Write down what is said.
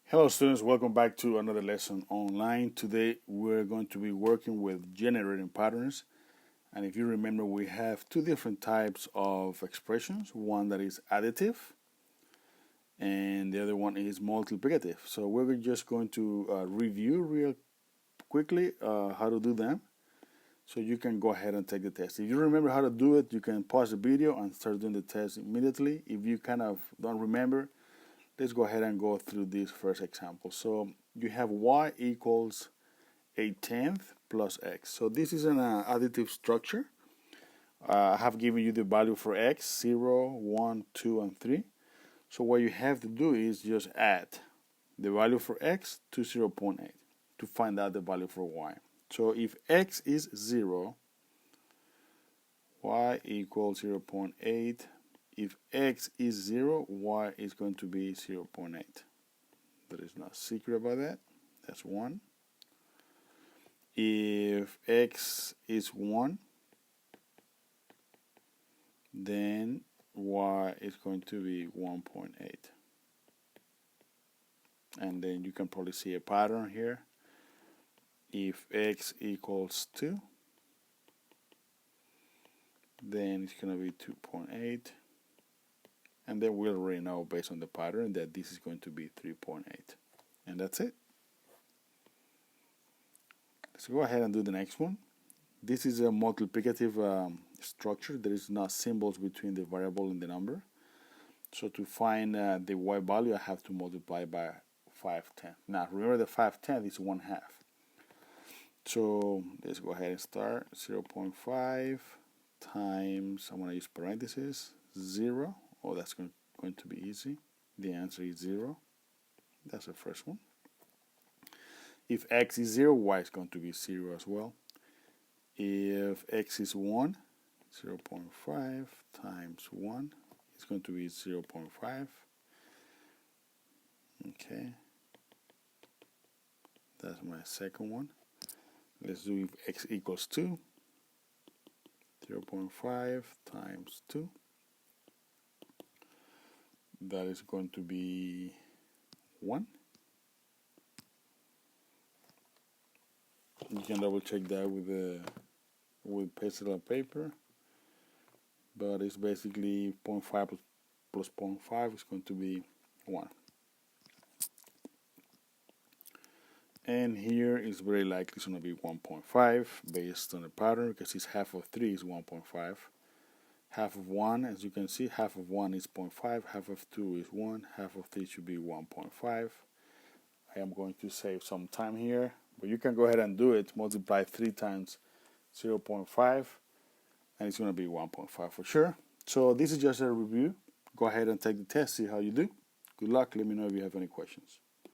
Hello students, welcome back to another lesson online. Today we're going to be working with generating patterns. And if you remember, we have two different types of expressions. One that is additive and the other one is multiplicative. So we're just going to review real quickly how to do them. So you can go ahead and take the test. If you remember how to do it, you can pause the video and start doing the test immediately. If you kind of don't remember, let's go ahead and go through this first example. So you have y equals a tenth plus x. So this is an additive structure. I have given you the value for x, 0, 1, 2, and 3. So what you have to do is just add the value for x to 0.8 to find out the value for y. So if x is 0, y equals 0.8. If x is 0, y is going to be 0.8. There is no secret about that. That's 1. If x is 1, then y is going to be 1.8. And then you can probably see a pattern here. If x equals 2, then it's going to be 2.8. And then we'll already know based on the pattern that this is going to be 3.8. And that's it. Let's go ahead and do the next one. This is a multiplicative structure. There is no symbols between the variable and the number. So to find the y value, I have to multiply by 5/10. Now remember, the 5/10 is 1/2. So let's go ahead and start. 0.5 times, I'm going to use parentheses, 0. Oh, that's going to be easy. The answer is 0. That's the first one. If x is 0, y is going to be 0 as well. If x is 1, 0.5 times 1 is going to be 0.5. Okay. That's my second one. Let's do if x equals 2. 0.5 times 2. That is going to be 1. You can double check that with pencil and paper, but it's basically 0.5 plus 0.5 is going to be 1. And here is very likely it's going to be 1.5 based on the pattern, because it's half of 3 is 1.5. Half of 1, as you can see, half of 1 is 0.5, half of 2 is 1, half of 3 should be 1.5. I am going to save some time here, but you can go ahead and do it. Multiply 3 times 0.5, and it's going to be 1.5 for sure. So this is just a review. Go ahead and take the test, see how you do. Good luck. Let me know if you have any questions.